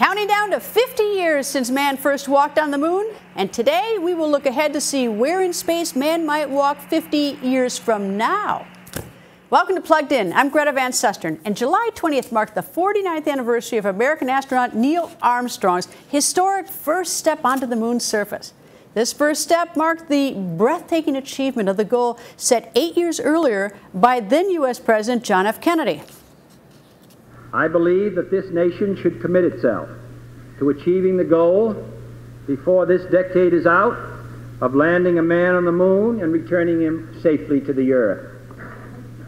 Counting down to 50 years since man first walked on the moon, and today we will look ahead to see where in space man might walk 50 years from now. Welcome to Plugged In. I'm Greta Van Susteren, and July 20th marked the 49th anniversary of American astronaut Neil Armstrong's historic first step onto the moon's surface. This first step marked the breathtaking achievement of the goal set 8 years earlier by then U.S. President John F. Kennedy. I believe that this nation should commit itself to achieving the goal before this decade is out of landing a man on the moon and returning him safely to the Earth.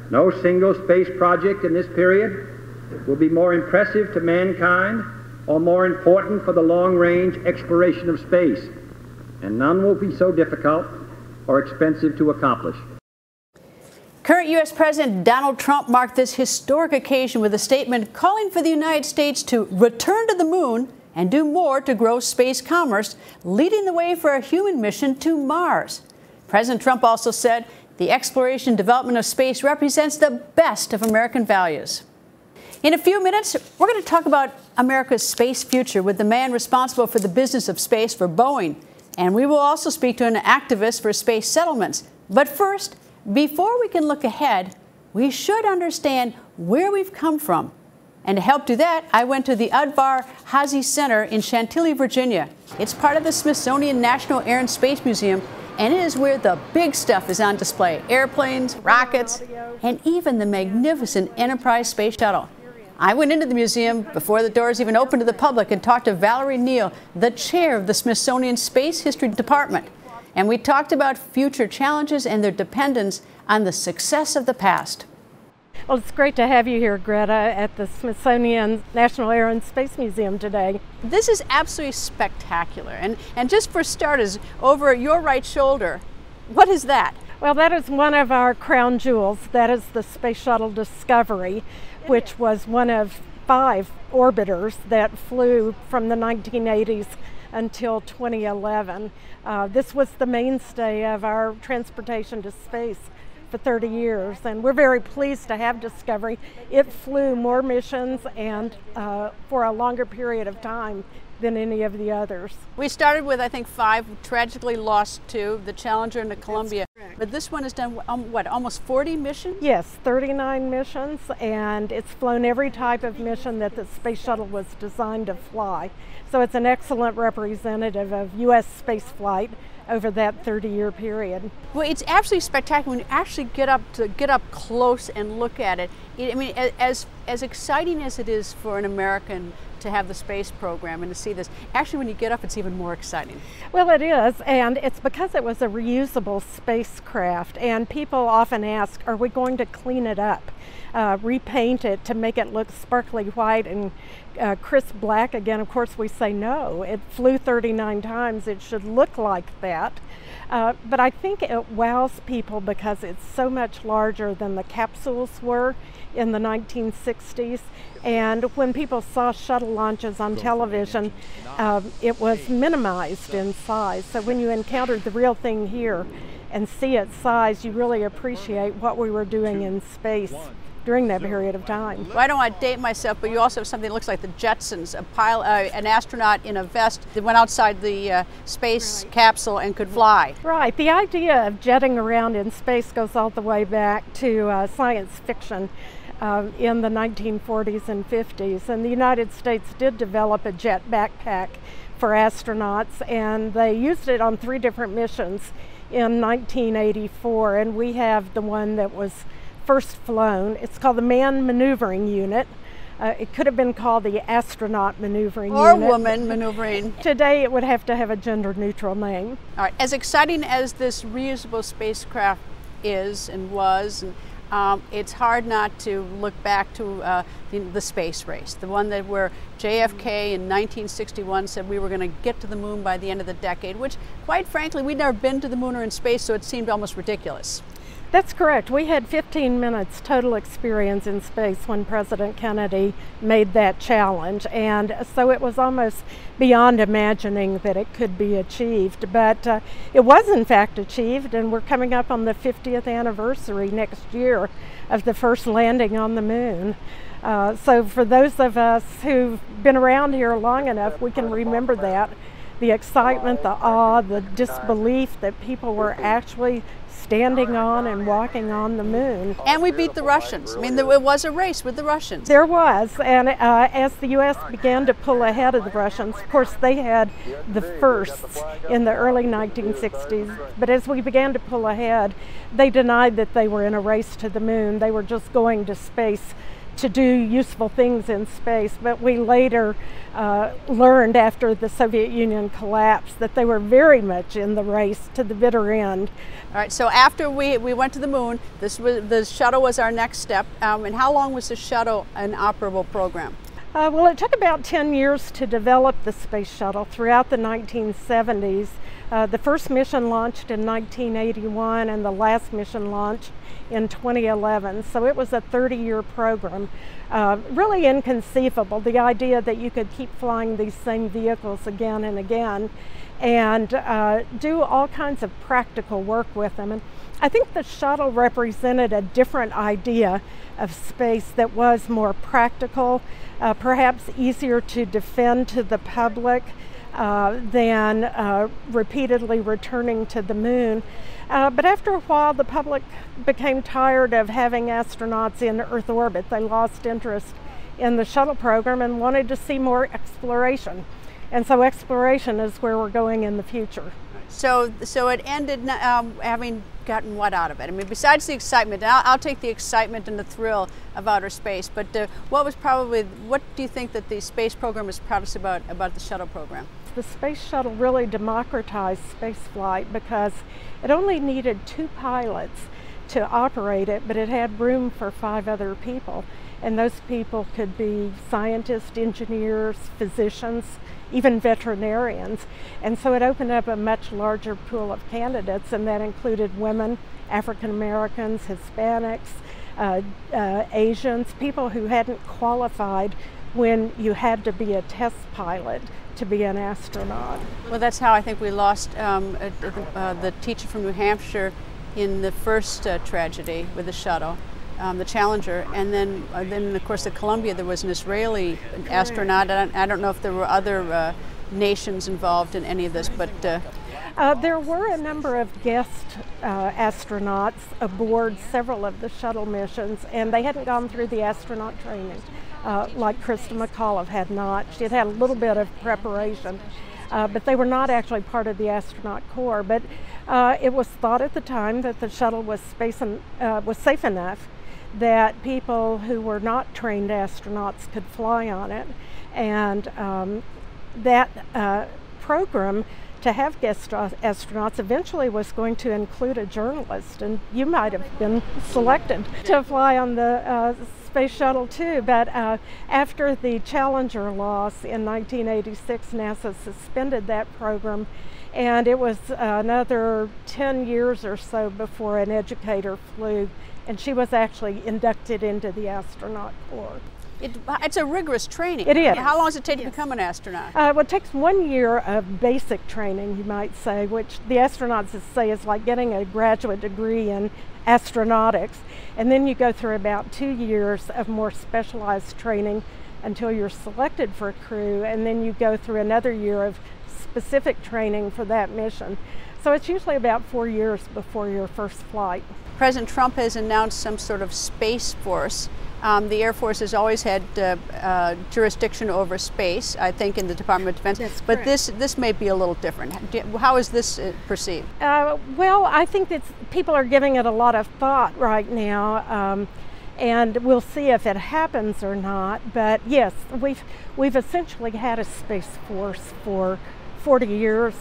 No single space project in this period will be more impressive to mankind or more important for the long-range exploration of space, and none will be so difficult or expensive to accomplish. Current U.S. President Donald Trump marked this historic occasion with a statement calling for the United States to return to the moon and do more to grow space commerce, leading the way for a human mission to Mars. President Trump also said the exploration and development of space represents the best of American values. In a few minutes, we're going to talk about America's space future with the man responsible for the business of space for Boeing. And we will also speak to an activist for space settlements. But first, before we can look ahead, we should understand where we've come from. And to help do that, I went to the Udvar Hazy Center in Chantilly, Virginia. It's part of the Smithsonian National Air and Space Museum, and it is where the big stuff is on display: airplanes, rockets, and even the magnificent Enterprise space shuttle. I went into the museum before the doors even opened to the public and talked to Valerie Neal, the chair of the Smithsonian Space History Department. And we talked about future challenges and their dependence on the success of the past. Well, it's great to have you here, Greta, at the Smithsonian National Air and Space Museum today. This is absolutely spectacular. And just for starters, over your right shoulder, what is that? Well, that is one of our crown jewels. That is the Space Shuttle Discovery, which was one of 5 orbiters that flew from the 1980s until 2011. This was the mainstay of our transportation to space for 30 years, and we're very pleased to have Discovery. It flew more missions and for a longer period of time than any of the others. We started with, I think, 5, tragically lost 2, the Challenger and the Columbia. But this one has done, what, almost 40 missions? Yes, 39 missions, and it's flown every type of mission that the Space Shuttle was designed to fly. So it's an excellent representative of U.S. space flight over that 30-year period. Well, it's absolutely spectacular when you actually get up close and look at it. I mean, as exciting as it is for an American to have the space program and to see this, actually when you get up it's even more exciting. Well, it is, and it's because it was a reusable spacecraft, and people often ask, are we going to clean it up, repaint it to make it look sparkly white and crisp black again? Of course we say no. It flew 39 times, it should look like that. But I think it wows people because it's so much larger than the capsules were in the 1960s. And when people saw shuttle launches on television, it was minimized in size. So when you encountered the real thing here and see its size, you really appreciate what we were doing in space during that period of time. Well, I don't want to date myself, but you also have something that looks like the Jetsons, an astronaut in a vest that went outside the space capsule and could fly. Right. The idea of jetting around in space goes all the way back to science fiction in the 1940s and 50s. And the United States did develop a jet backpack for astronauts, and they used it on 3 different missions in 1984. And we have the one that was first flown. It's called the Manned Maneuvering Unit. It could have been called the Astronaut Maneuvering Unit. Or Woman Maneuvering. Today it would have to have a gender-neutral name. All right, as exciting as this reusable spacecraft is and was, it's hard not to look back to the space race, the one that where JFK in 1961 said we were going to get to the moon by the end of the decade, which quite frankly we'd never been to the moon or in space, so it seemed almost ridiculous. That's correct. We had 15 minutes total experience in space when President Kennedy made that challenge, and so it was almost beyond imagining that it could be achieved. But it was in fact achieved, and we're coming up on the 50th anniversary next year of the first landing on the moon. So for those of us who've been around here long enough, we can remember that. The excitement, the awe, the disbelief that people were actually standing on and walking on the moon. And we beat the Russians. I mean, it was a race with the Russians. There was, and as the U.S. began to pull ahead of the Russians, of course they had the firsts in the early 1960s, but as we began to pull ahead, they denied that they were in a race to the moon. They were just going to space to do useful things in space, but we later learned after the Soviet Union collapsed that they were very much in the race to the bitter end. All right, so after we went to the moon, the shuttle was our next step. And how long was the shuttle an operable program? Well, it took about 10 years to develop the space shuttle throughout the 1970s. The first mission launched in 1981 and the last mission launched in 2011. So it was a 30-year program. Really inconceivable, the idea that you could keep flying these same vehicles again and again and do all kinds of practical work with them. And I think the shuttle represented a different idea of space that was more practical, perhaps easier to defend to the public than repeatedly returning to the moon. But after a while, the public became tired of having astronauts in Earth orbit. They lost interest in the shuttle program and wanted to see more exploration. And so exploration is where we're going in the future. So it ended having gotten what out of it? I mean, besides the excitement, I'll take the excitement and the thrill of outer space, but what do you think that the space program is proudest about the shuttle program? The space shuttle really democratized spaceflight because it only needed 2 pilots to operate it, but it had room for 5 other people. And those people could be scientists, engineers, physicians, even veterinarians. And so it opened up a much larger pool of candidates, and that included women, African Americans, Hispanics, Asians, people who hadn't qualified when you had to be a test pilot to be an astronaut. Well, that's how I think we lost the teacher from New Hampshire in the first tragedy with the shuttle, the Challenger, and then of course at Columbia there was an Israeli astronaut. I don't know if there were other nations involved in any of this, but there were a number of guest astronauts aboard several of the shuttle missions, and they hadn't gone through the astronaut training like Krista McAuliffe had not. She had had a little bit of preparation, but they were not actually part of the astronaut corps. But it was thought at the time that the shuttle was safe enough that people who were not trained astronauts could fly on it, and that program to have guest astronauts eventually was going to include a journalist, and you might have been selected to fly on the space shuttle too. But after the Challenger loss in 1986, NASA suspended that program, and it was another 10 years or so before an educator flew, and she was actually inducted into the astronaut corps. It's a rigorous training. It is. How long does it take to become an astronaut? Well, it takes 1 year of basic training, you might say, which the astronauts say is like getting a graduate degree in astronautics. And then you go through about 2 years of more specialized training until you're selected for a crew, and then you go through another year of specific training for that mission. So it's usually about 4 years before your first flight. President Trump has announced some sort of space force. The Air Force has always had jurisdiction over space, I think, in the Department of Defense. That's but correct. this may be a little different. How is this perceived? Well, I think that people are giving it a lot of thought right now, and we'll see if it happens or not. But yes, we've essentially had a space force for 40 years,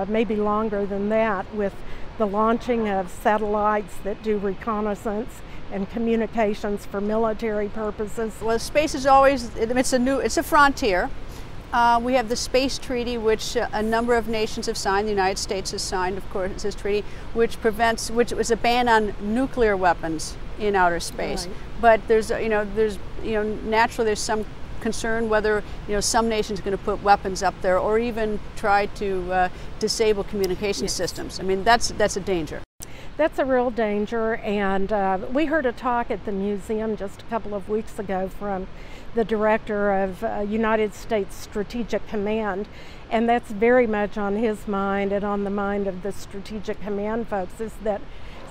maybe longer than that, with the launching of satellites that do reconnaissance and communications for military purposes. Well, space is always, it's a frontier. We have the Space Treaty, which a number of nations have signed. The United States has signed, of course, this treaty, which was a ban on nuclear weapons in outer space. Right. But there's naturally there's some concern whether some nations are going to put weapons up there or even try to disable communication systems. I mean, that's a danger. That's a real danger, and we heard a talk at the museum just a couple of weeks ago from the director of United States Strategic Command, and that's very much on his mind and on the mind of the Strategic Command folks, is that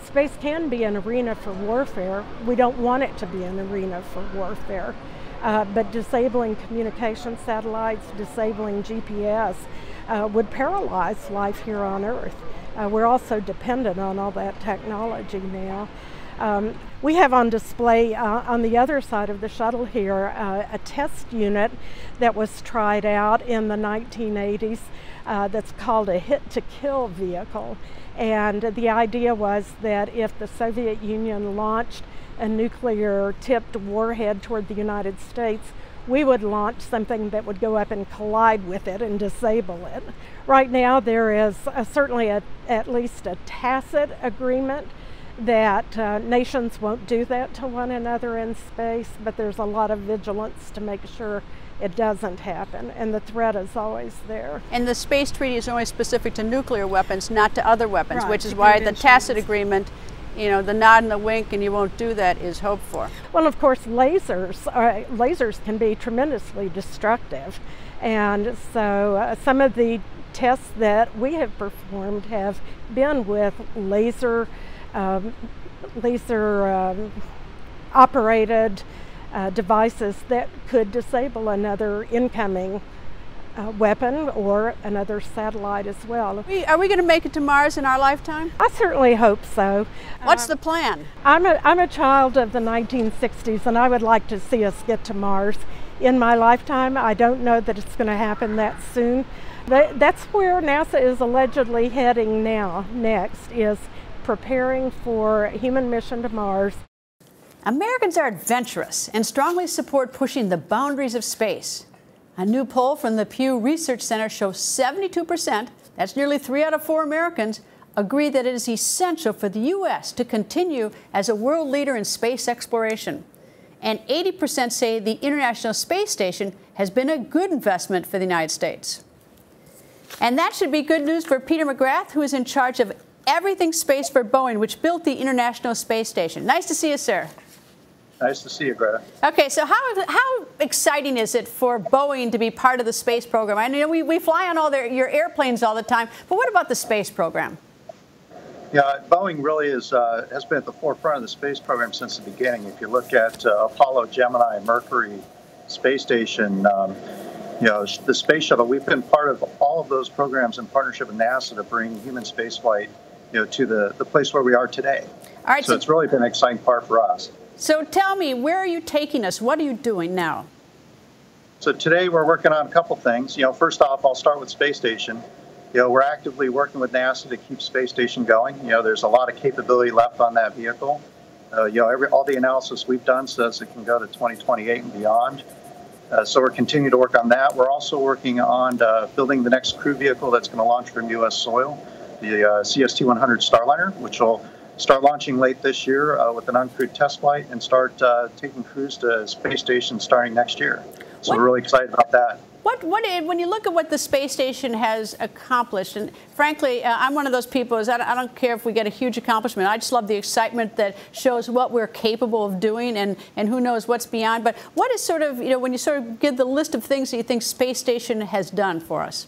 space can be an arena for warfare. We don't want it to be an arena for warfare, but disabling communication satellites, disabling GPS would paralyze life here on Earth. We're also dependent on all that technology now. We have on display on the other side of the shuttle here a test unit that was tried out in the 1980s that's called a hit-to-kill vehicle. And the idea was that if the Soviet Union launched a nuclear-tipped warhead toward the United States, we would launch something that would go up and collide with it and disable it. Right now there is certainly at least a tacit agreement that nations won't do that to one another in space, but there's a lot of vigilance to make sure it doesn't happen, and the threat is always there. And the space treaty is only specific to nuclear weapons, not to other weapons, right, which is why the tacit agreement, you know, the nod and the wink and you won't do that is hoped for. Well, of course, lasers can be tremendously destructive, and so some of the tests that we have performed have been with laser operated devices that could disable another incoming weapon or another satellite as well. Are we going to make it to Mars in our lifetime? I certainly hope so. What's the plan? I'm a child of the 1960s, and I would like to see us get to Mars in my lifetime. I don't know that it's going to happen that soon. That's where NASA is allegedly heading now. Next is preparing for a human mission to Mars. Americans are adventurous and strongly support pushing the boundaries of space. A new poll from the Pew Research Center shows 72%, that's nearly 3 out of 4 Americans, agree that it is essential for the U.S. to continue as a world leader in space exploration. And 80% say the International Space Station has been a good investment for the United States. And that should be good news for Peter McGrath, who is in charge of everything space for Boeing, which built the International Space Station. Nice to see you, sir. Nice to see you, Greta. Okay, so how exciting is it for Boeing to be part of the space program? I know we fly on all your airplanes all the time, but what about the space program? Yeah, Boeing really has been at the forefront of the space program since the beginning. If you look at Apollo, Gemini, Mercury, space station, you know, the space shuttle, we've been part of all of those programs in partnership with NASA to bring human spaceflight, you know, to the place where we are today. All right, so it's really been an exciting part for us. So tell me, where are you taking us? What are you doing now? So today we're working on a couple things. You know, first off, I'll start with space station. You know, we're actively working with NASA to keep space station going. You know, there's a lot of capability left on that vehicle. You know, all the analysis we've done says it can go to 2028 and beyond. So we're continuing to work on that. We're also working on building the next crew vehicle that's going to launch from U.S. soil, the CST-100 Starliner, which will start launching late this year with an uncrewed test flight and start taking crews to space station starting next year. So we're really excited about that. When you look at what the space station has accomplished, and frankly, I'm one of those people, I don't care if we get a huge accomplishment. I just love the excitement that shows what we're capable of doing and who knows what's beyond. But what is sort of, you know, when you sort of give the list of things that you think space station has done for us?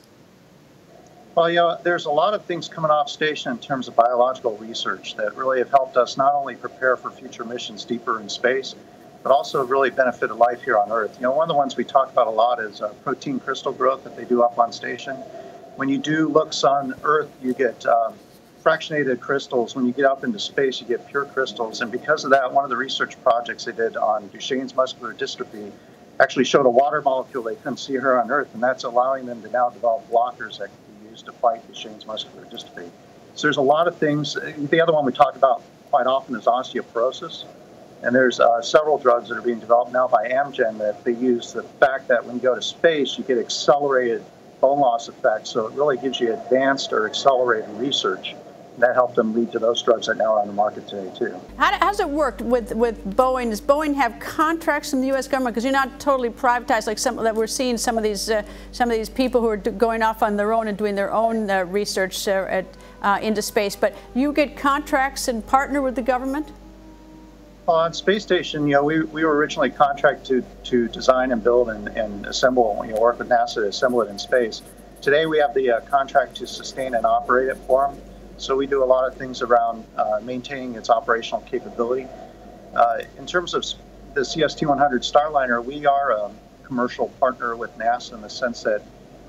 Well, you know, there's a lot of things coming off station in terms of biological research that really have helped us not only prepare for future missions deeper in space, but also really benefited life here on Earth. You know, one of the ones we talk about a lot is protein crystal growth that they do up on station. When you do looks on Earth, you get fractionated crystals. When you get up into space, you get pure crystals. And because of that, one of the research projects they did on Duchenne's muscular dystrophy actually showed a water molecule they couldn't see here on Earth, and that's allowing them to now develop blockers that can be used to fight Duchenne's muscular dystrophy. So there's a lot of things. The other one we talk about quite often is osteoporosis. And there's several drugs that are being developed now by Amgen that they use the fact that when you go to space, you get accelerated bone loss effects. So it really gives you advanced or accelerated research. And that helped them lead to those drugs that now are on the market today, too. How's it worked with Boeing? Does Boeing have contracts from the U.S. government? Because you're not totally privatized like some that we're seeing some of these people who are going off on their own and doing their own research into space. But you get contracts and partner with the government? On space station, we were originally contracted to design and build and assemble, work with NASA to assemble it in space. Today we have the contract to sustain and operate it for them. So we do a lot of things around maintaining its operational capability. In terms of the CST-100 Starliner, we are a commercial partner with NASA in the sense that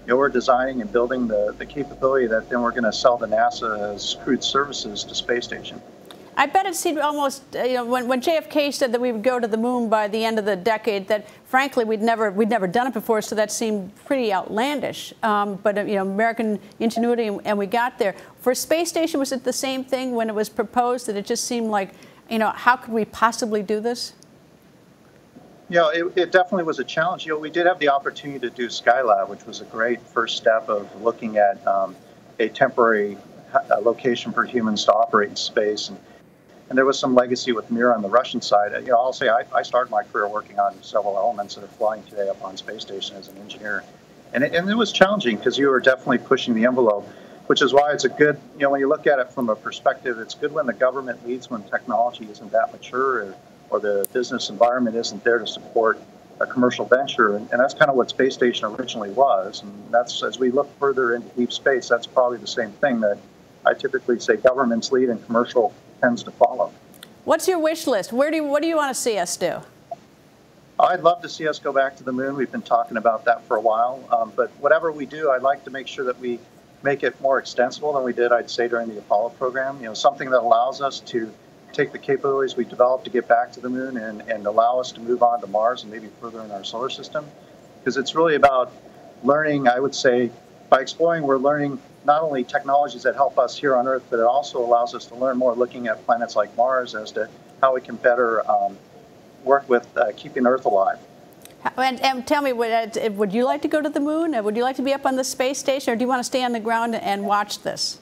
we're designing and building the capability that then we're going to sell to NASA as crewed services to space station. I bet it seemed almost, when JFK said that we would go to the moon by the end of the decade, that frankly we'd never done it before, so that seemed pretty outlandish. But American ingenuity, and we got there. For a space station, was it the same thing when it was proposed, that it just seemed like, how could we possibly do this? Yeah, it definitely was a challenge. We did have the opportunity to do Skylab, which was a great first step of looking at a temporary location for humans to operate in space. And there was some legacy with Mir on the Russian side. I'll say I started my career working on several elements that are flying today up on space station as an engineer. And it was challenging because you were definitely pushing the envelope, which is why it's a good, when you look at it from a perspective, it's good when the government leads when technology isn't that mature or the business environment isn't there to support a commercial venture. And that's kind of what space station originally was. And that's, as we look further into deep space, that's probably the same thing that I typically say governments lead and commercial tends to follow. What's your wish list? What do you want to see us do? I'd love to see us go back to the moon. We've been talking about that for a while. But whatever we do, I'd like to make sure that we make it more extensible than we did, I'd say, during the Apollo program. Something that allows us to take the capabilities we developed to get back to the moon and allow us to move on to Mars and maybe further in our solar system. Because it's really about learning, I would say, by exploring, we're learning not only technologies that help us here on Earth, but it also allows us to learn more looking at planets like Mars as to how we can better work with keeping Earth alive. And tell me, would you like to go to the moon? Would you like to be up on the space station, or do you want to stay on the ground and watch this?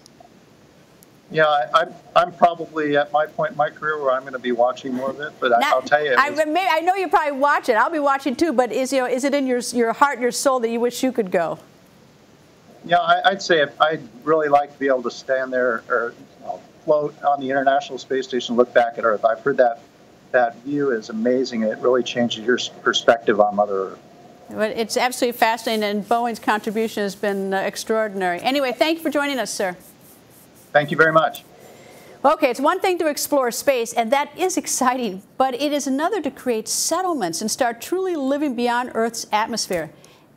Yeah, I'm probably at my point in my career where I'm going to be watching more of it, but I'll tell you. I know you probably watch it. I'll be watching too, but is it in your heart and your soul that you wish you could go? Yeah, I'd say I'd really like to be able to stand there or float on the International Space Station, look back at Earth. I've heard that view is amazing. It really changes your perspective on Mother Earth. Well, it's absolutely fascinating, and Boeing's contribution has been extraordinary. Anyway, thank you for joining us, sir. Thank you very much. Okay, it's one thing to explore space, and that is exciting, but it is another to create settlements and start truly living beyond Earth's atmosphere.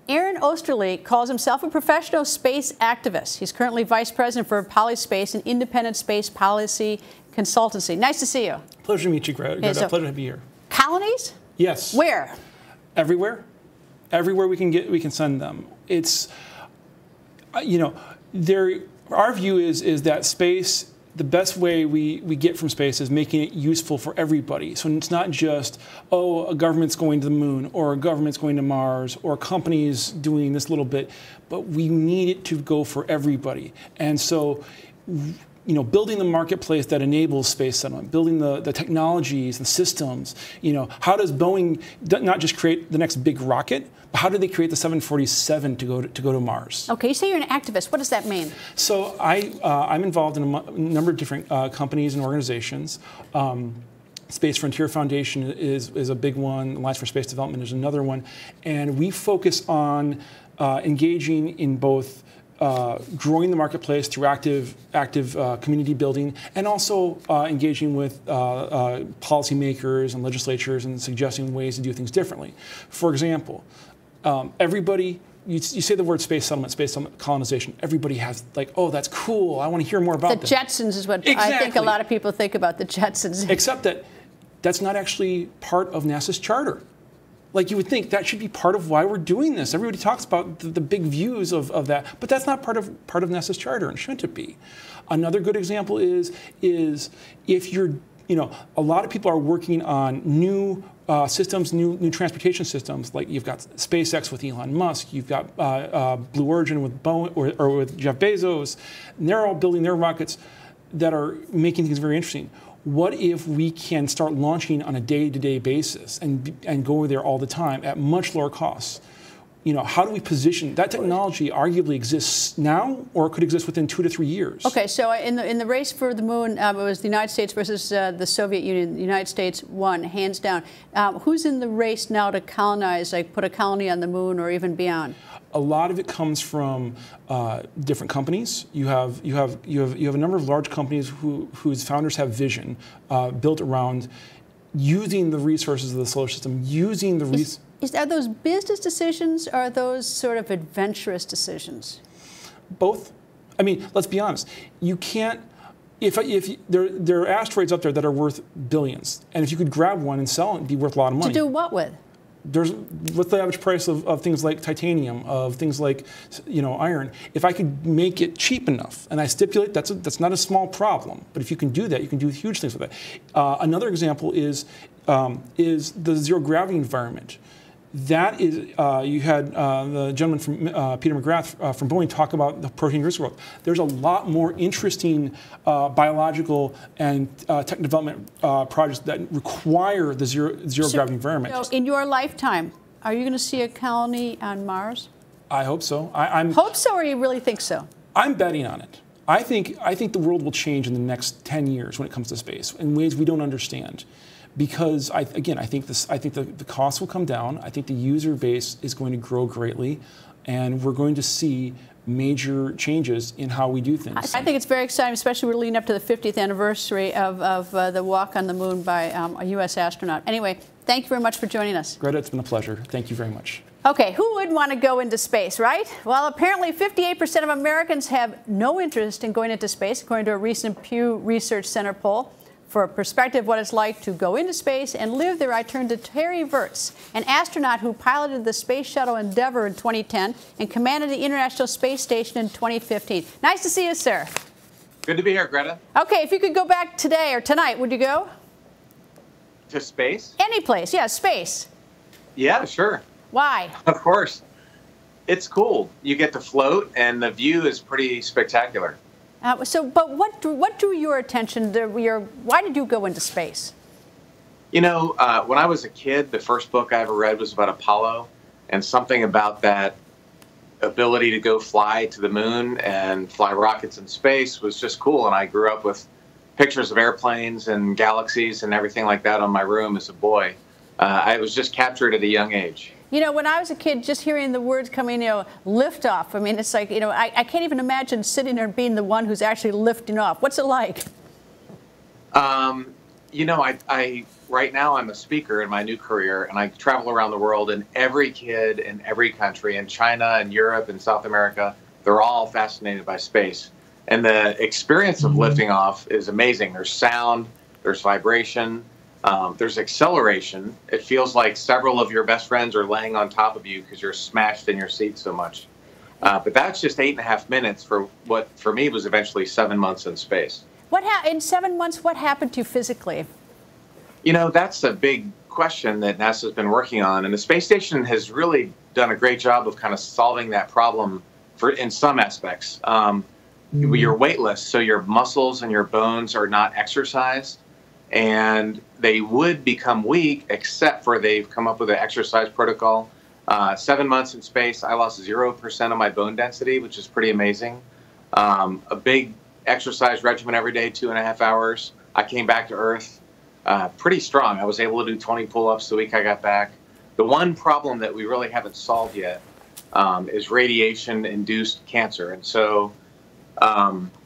Aaron Osterly calls himself a professional space activist. He's currently vice president for Polyspace, an independent space policy consultancy. Nice to see you. Pleasure to meet you, Greta. Yeah, so pleasure to be here. Colonies? Yes. Where? Everywhere. Everywhere we can send them. It's, our view is that space, the best way we get from space is making it useful for everybody. So it's not just, a government's going to the moon, or a government's going to Mars, or companies doing this little bit, but we need it to go for everybody. And so, building the marketplace that enables space settlement, building the technologies, the systems, how does Boeing not just create the next big rocket, but how do they create the 747 to go to Mars? Okay, you say you're an activist. What does that mean? So I'm involved in a number of different companies and organizations. Space Frontier Foundation is a big one. Alliance for Space Development is another one. And we focus on engaging in both growing the marketplace through active community building, and also engaging with policymakers and legislatures and suggesting ways to do things differently. For example, everybody, you say the word space settlement, colonization, everybody has like, oh, that's cool, I want to hear more about that. The Jetsons is what exactly. I think a lot of people think about, the Jetsons. Except that that's not actually part of NASA's charter. Like, you would think that should be part of why we're doing this. Everybody talks about the big views of that, but that's not part of NASA's charter, and shouldn't it be? Another good example is if you're, a lot of people are working on new systems, new transportation systems. Like, you've got SpaceX with Elon Musk, you've got Blue Origin with Boeing or with Jeff Bezos, and they're all building their rockets that are making things very interesting. What if we can start launching on a day-to-day basis and go there all the time at much lower costs? how do we position that technology? Arguably exists now, or it could exist within 2 to 3 years. Okay, so in the race for the moon, it was the United States versus the Soviet Union. The United States won, hands down. Who's in the race now to colonize, like put a colony on the moon or even beyond? A lot of it comes from different companies. You have a number of large companies whose founders have vision built around using the resources of the solar system, using the Are those business decisions, or are those sort of adventurous decisions? Both. I mean, let's be honest. You can't. If there are asteroids up there that are worth billions, and if you could grab one and sell it, it'd be worth a lot of money. To do what with? What's the average price of things like titanium, of things like iron? If I could make it cheap enough, and I stipulate that's not a small problem, but if you can do that, you can do huge things with it. Another example is the zero gravity environment. That is, you had the gentleman from Peter McGrath from Boeing talk about the protein risk world. There's a lot more interesting biological and tech development projects that require the zero gravity environment. So in your lifetime, are you going to see a colony on Mars? I hope so. Hope so, or you really think so? I'm betting on it. I think the world will change in the next 10 years when it comes to space in ways we don't understand. Because I think the costs will come down. I think the user base is going to grow greatly, and we're going to see major changes in how we do things. I think it's very exciting, especially we're leading up to the 50th anniversary of the walk on the moon by a U.S. astronaut. Anyway, thank you very much for joining us. Greta, it's been a pleasure. Thank you very much. Okay, who would want to go into space, right? Well, apparently 58% of Americans have no interest in going into space, according to a recent Pew Research Center poll. For a perspective of what it's like to go into space and live there, I turned to Terry Virts, an astronaut who piloted the Space Shuttle Endeavour in 2010 and commanded the International Space Station in 2015. Nice to see you, sir. Good to be here, Greta. Okay, if you could go back today or tonight, would you go? To space? Any place, yeah, space. Yeah, sure. Why? Of course. It's cool. You get to float, and the view is pretty spectacular. But what drew your attention? Why did you go into space? When I was a kid, the first book I ever read was about Apollo, and something about that ability to go fly to the moon and fly rockets in space was just cool. And I grew up with pictures of airplanes and galaxies and everything like that on my room as a boy. I was just captured at a young age. When I was a kid, just hearing the words coming, liftoff, I mean, it's like, I can't even imagine sitting there and being the one who's actually lifting off. What's it like? Right now I'm a speaker in my new career, and I travel around the world, and every kid in every country, in China and Europe and South America, they're all fascinated by space. And the experience of lifting off is amazing. There's sound, there's vibration. There's acceleration. It feels like several of your best friends are laying on top of you because you're smashed in your seat so much. But that's just 8.5 minutes for what, for me, was eventually 7 months in space. In 7 months, what happened to you physically? That's a big question that NASA's been working on. And the space station has really done a great job of kind of solving that problem in some aspects. You're weightless, so your muscles and your bones are not exercised. And they would become weak, except for they've come up with an exercise protocol. 7 months in space, I lost 0% of my bone density, which is pretty amazing. A big exercise regimen every day, 2.5 hours. I came back to Earth pretty strong. I was able to do 20 pull-ups the week I got back. The one problem that we really haven't solved yet is radiation-induced cancer. And so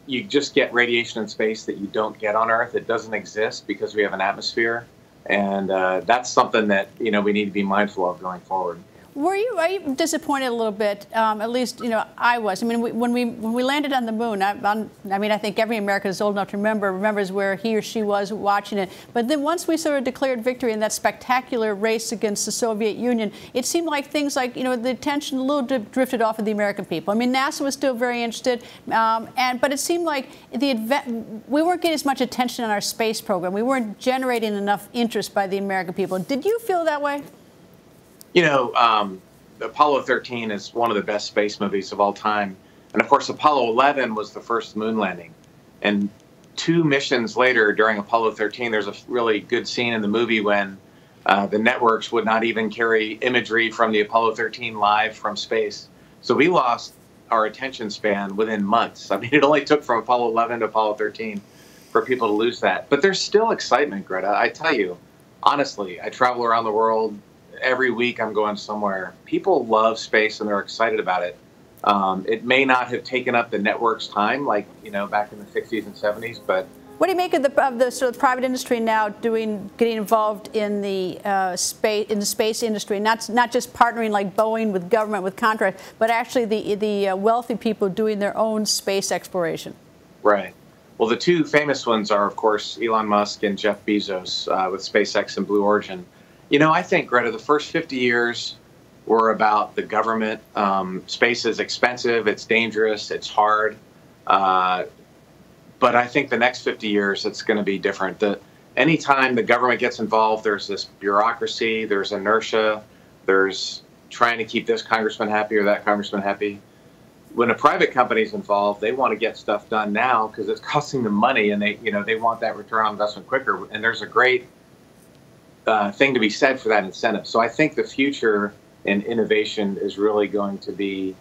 you just get radiation in space that you don't get on Earth. It doesn't exist because we have an atmosphere. And that's something that, we need to be mindful of going forward. Are you disappointed a little bit? At least, I was. I mean, when we landed on the moon, I think every American is old enough to remembers where he or she was watching it. But then once we sort of declared victory in that spectacular race against the Soviet Union, it seemed like things like, the attention a little drifted off of the American people. I mean, NASA was still very interested, but it seemed like we weren't getting as much attention on our space program. We weren't generating enough interest by the American people. Did you feel that way? Apollo 13 is one of the best space movies of all time. And of course, Apollo 11 was the first moon landing. And 2 missions later, during Apollo 13, there's a really good scene in the movie when The networks would not even carry imagery from the Apollo 13 live from space. So we lost our attention span within months. I mean, it only took from Apollo 11 to Apollo 13 for people to lose that. But there's still excitement, Greta. I tell you, honestly, I travel around the world. Every week I'm going somewhere. People love space and they're excited about it. It may not have taken up the network's time like, back in the 60s and 70s, but what do you make of the sort of private industry now getting involved in the space industry, not just partnering like Boeing with government with contracts, but actually the wealthy people doing their own space exploration? Right. Well, the two famous ones are, of course, Elon Musk and Jeff Bezos with SpaceX and Blue Origin. I think, Greta, the first 50 years were about the government. Space is expensive, it's dangerous, it's hard. But I think the next 50 years, it's going to be different. Anytime the government gets involved, there's this bureaucracy, there's inertia, there's trying to keep this congressman happy or that congressman happy. When a private company is involved, they want to get stuff done now because it's costing them money, and they want that return on investment quicker. And there's a great thing to be said for that incentive. So I think the future in innovation is really going to be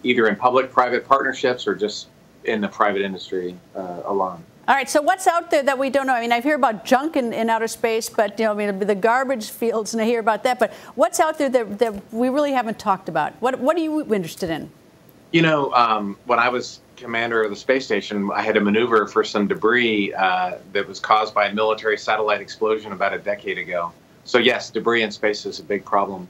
either in public-private partnerships or just in the private industry alone. All right, so what's out there that we don't know? I mean, I hear about junk in outer space, but the garbage fields, and I hear about that. But what's out there that we really haven't talked about? What are you interested in? When I was commander of the space station, I had to maneuver for some debris that was caused by a military satellite explosion about a decade ago. So yes, debris in space is a big problem.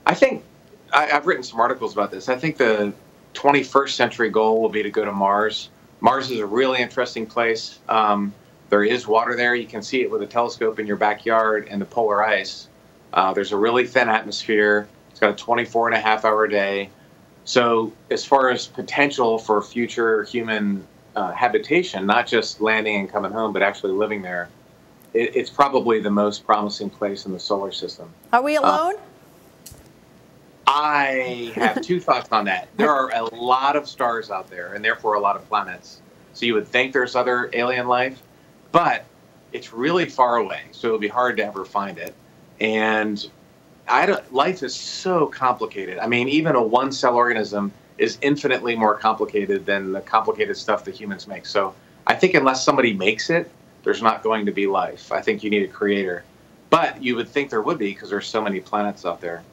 I think I've written some articles about this. I think the 21st century goal will be to go to Mars. Mars is a really interesting place. There is water there. You can see it with a telescope in your backyard and the polar ice. There's a really thin atmosphere. It's got a 24-and-a-half-hour day. So as far as potential for future human habitation, not just landing and coming home, but actually living there, it's probably the most promising place in the solar system. Are we alone? I have two thoughts on that. There are a lot of stars out there, and therefore a lot of planets. So you would think there's other alien life, but it's really far away, so it would be hard to ever find it. And life is so complicated. I mean, even a one-cell organism is infinitely more complicated than the complicated stuff that humans make. So I think unless somebody makes it, there's not going to be life. I think you need a creator. But you would think there would be because there's so many planets out there.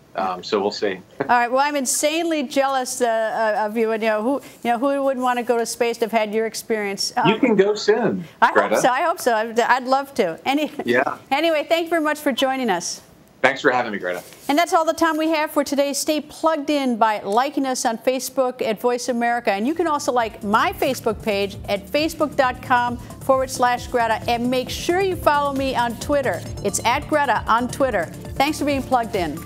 So we'll see. All right. Well, I'm insanely jealous of you. And who wouldn't want to go to space to have had your experience? You can go soon, Greta. I hope so. I'd love to. Yeah. Anyway, thank you very much for joining us. Thanks for having me, Greta. And that's all the time we have for today. Stay plugged in by liking us on Facebook at Voice America. And you can also like my Facebook page at facebook.com/Greta. And make sure you follow me on Twitter. It's @Greta on Twitter. Thanks for being plugged in.